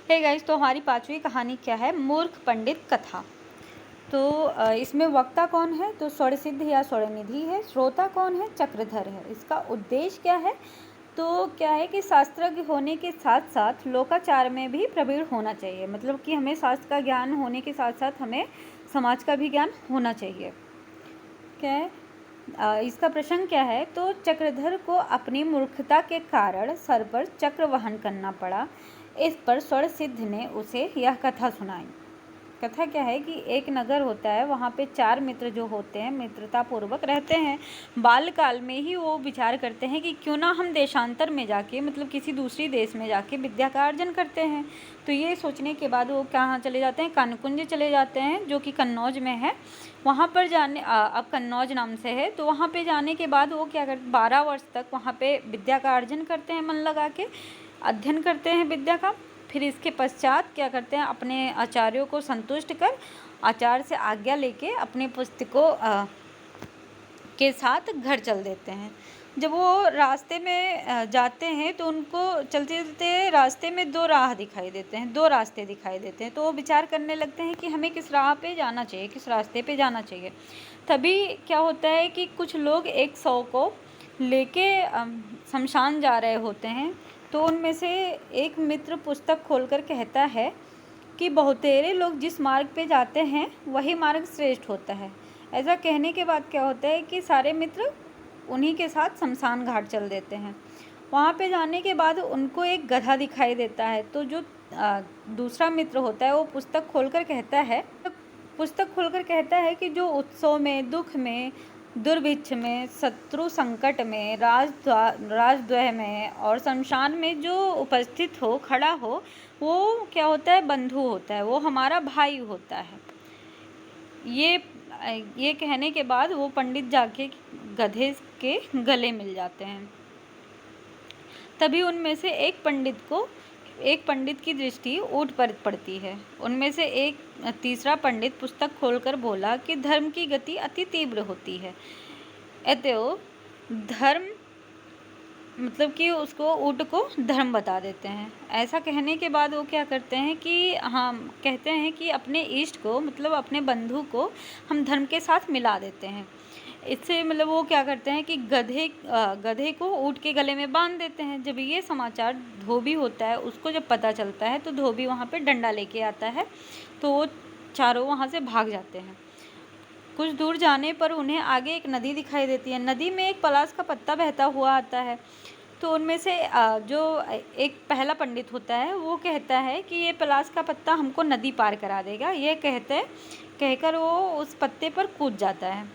Hey guys, तो हमारी पांचवी कहानी क्या है? मूर्ख पंडित कथा। तो इसमें वक्ता कौन है? तो स्वरसिद्ध या स्वरनिधि है। श्रोता कौन है? चक्रधर है। इसका उद्देश्य क्या है? तो क्या है कि शास्त्रज्ञ होने के साथ साथ लोकाचार में भी प्रवीण होना चाहिए। मतलब कि हमें शास्त्र का ज्ञान होने के साथ साथ हमें समाज का भी ज्ञान होना चाहिए। क्या है इसका प्रसंग क्या है? तो चक्रधर को अपनी मूर्खता के कारण सर पर चक्र वहन करना पड़ा। इस पर स्वरसिद्ध ने उसे यह कथा सुनाई। कथा क्या है कि एक नगर होता है, वहाँ पे 4 मित्र जो होते हैं मित्रता पूर्वक रहते हैं। बाल्यकाल में ही वो विचार करते हैं कि क्यों ना हम देशांतर में जाके, मतलब किसी दूसरी देश में जाके विद्या का अर्जन करते हैं। तो ये सोचने के बाद वो कहाँ चले जाते हैं? कानकुंज चले जाते हैं, जो कि कन्नौज में है। वहाँ पर जाने अब कन्नौज नाम से है। तो वहाँ पे जाने के बाद वो क्या करते, 12 वर्ष तक वहाँ पे विद्या का अर्जन करते हैं, मन लगा के अध्ययन करते हैं विद्या का। फिर इसके पश्चात क्या करते हैं, अपने आचार्यों को संतुष्ट कर आचार्य से आज्ञा लेके अपने पुस्तकों के साथ घर चल देते हैं। जब वो रास्ते में जाते हैं तो उनको चलते चलते रास्ते में 2 राह दिखाई देते हैं, 2 रास्ते दिखाई देते हैं। तो वो विचार करने लगते हैं कि हमें किस राह पे जाना चाहिए, किस रास्ते पे जाना चाहिए। तभी क्या होता है कि कुछ लोग एक शव को लेके शमशान जा रहे होते हैं। तो उनमें से एक मित्र पुस्तक खोलकर कहता है कि बहुतेरे लोग जिस मार्ग पे जाते हैं वही मार्ग श्रेष्ठ होता है। ऐसा कहने के बाद क्या होता है कि सारे मित्र उन्हीं के साथ शमशान घाट चल देते हैं। वहाँ पे जाने के बाद उनको एक गधा दिखाई देता है। तो जो दूसरा मित्र होता है वो पुस्तक खोलकर कहता है कि जो उत्सव में, दुख में, दुर्भिक्ष में, शत्रु संकट में, राजद्रोह में और शमशान में जो उपस्थित हो, खड़ा हो, वो क्या होता है? बंधु होता है, वो हमारा भाई होता है। ये कहने के बाद वो पंडित जाके गधे के गले मिल जाते हैं। तभी उनमें से एक पंडित की दृष्टि ऊँट पर पड़ती है। उनमें से एक तीसरा पंडित पुस्तक खोलकर बोला कि धर्म की गति अति तीव्र होती है। अतएव धर्म, मतलब कि उसको ऊँट को धर्म बता देते हैं। ऐसा कहने के बाद वो क्या करते हैं कि हम कहते हैं कि अपने इष्ट को, मतलब अपने बंधु को हम धर्म के साथ मिला देते हैं। इससे मतलब वो क्या करते हैं कि गधे को ऊँट के गले में बांध देते हैं। जब ये समाचार धोबी होता है, उसको जब पता चलता है तो धोबी वहाँ पे डंडा लेके आता है। तो वो चारों वहाँ से भाग जाते हैं। कुछ दूर जाने पर उन्हें आगे एक नदी दिखाई देती है। नदी में एक पलाश का पत्ता बहता हुआ आता है। तो उनमें से जो एक पहला पंडित होता है वो कहता है कि ये पलाश का पत्ता हमको नदी पार करा देगा। ये कहकर वो उस पत्ते पर कूद जाता है।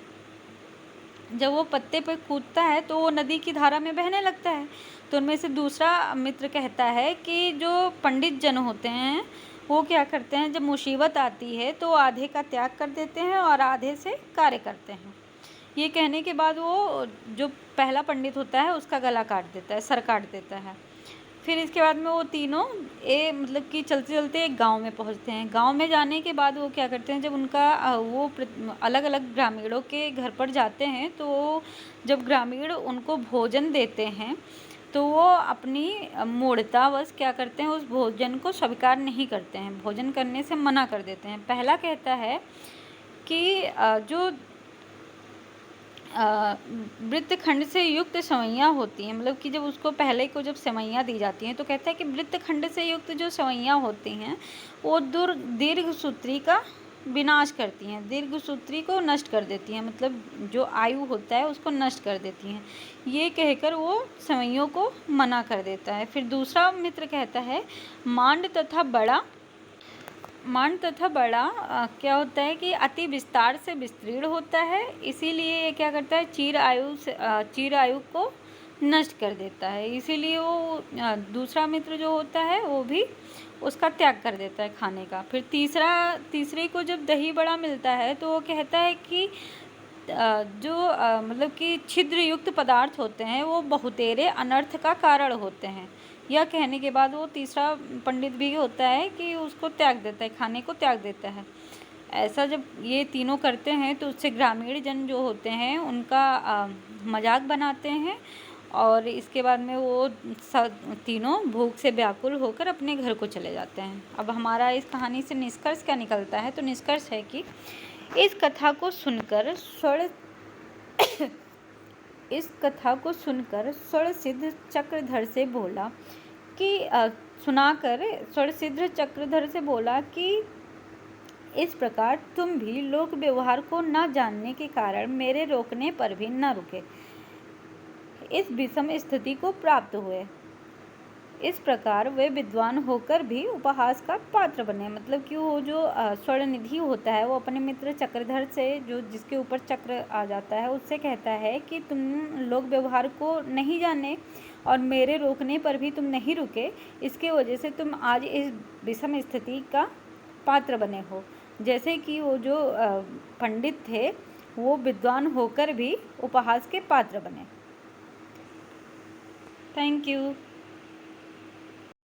जब वो पत्ते पर कूदता है तो वो नदी की धारा में बहने लगता है। तो उनमें से दूसरा मित्र कहता है कि जो पंडित जन होते हैं वो क्या करते हैं, जब मुसीबत आती है तो आधे का त्याग कर देते हैं और आधे से कार्य करते हैं। ये कहने के बाद वो जो पहला पंडित होता है उसका गला काट देता है, सर काट देता है। फिर इसके बाद में वो तीनों मतलब कि चलते चलते एक गांव में पहुंचते हैं। गांव में जाने के बाद वो क्या करते हैं, जब उनका वो अलग अलग ग्रामीणों के घर पर जाते हैं तो जब ग्रामीण उनको भोजन देते हैं तो वो अपनी मूढ़तावश क्या करते हैं, उस भोजन को स्वीकार नहीं करते हैं, भोजन करने से मना कर देते हैं। पहला कहता है कि जो वृत्तखंड से युक्त सेवइयाँ होती हैं, मतलब कि जब उसको पहले को जब सेवइयाँ दी जाती हैं तो कहता है कि वृत्तखंड से युक्त जो सेवइयाँ होती हैं वो दीर्घसूत्री का विनाश करती हैं, दीर्घसूत्री को नष्ट कर देती हैं, मतलब जो आयु होता है उसको नष्ट कर देती हैं। ये कहकर वो सेवइयों को मना कर देता है। फिर दूसरा मित्र कहता है मांड तथा बड़ा क्या होता है कि अति विस्तार से विस्तीर्ण होता है, इसीलिए ये क्या करता है, चीर आयु को नष्ट कर देता है। इसीलिए वो दूसरा मित्र जो होता है वो भी उसका त्याग कर देता है खाने का। फिर तीसरे को जब दही बड़ा मिलता है तो वो कहता है कि जो मतलब कि छिद्र युक्त पदार्थ होते हैं वो बहुतेरे अनर्थ का कारण होते हैं। यह कहने के बाद वो तीसरा पंडित भी होता है कि उसको त्याग देता है, खाने को त्याग देता है। ऐसा जब ये तीनों करते हैं तो उससे ग्रामीण जन जो होते हैं उनका मजाक बनाते हैं और इसके बाद में वो तीनों भूख से व्याकुल होकर अपने घर को चले जाते हैं। अब हमारा इस कहानी से निष्कर्ष क्या निकलता है? तो निष्कर्ष है कि इस कथा को सुनकर स्वरसिद्ध चक्रधर से बोला कि सुनाकर स्वरसिद्ध चक्रधर से बोला कि इस प्रकार तुम भी लोक व्यवहार को न जानने के कारण मेरे रोकने पर भी न रुके, इस विषम स्थिति को प्राप्त हुए। इस प्रकार वे विद्वान होकर भी उपहास का पात्र बने। मतलब कि वो जो स्वर्णनिधि होता है वो अपने मित्र चक्रधर से, जो जिसके ऊपर चक्र आ जाता है, उससे कहता है कि तुम लोक व्यवहार को नहीं जाने और मेरे रोकने पर भी तुम नहीं रुके, इसके वजह से तुम आज इस विषम स्थिति का पात्र बने हो। जैसे कि वो जो पंडित थे वो विद्वान होकर भी उपहास के पात्र बने। Thank you.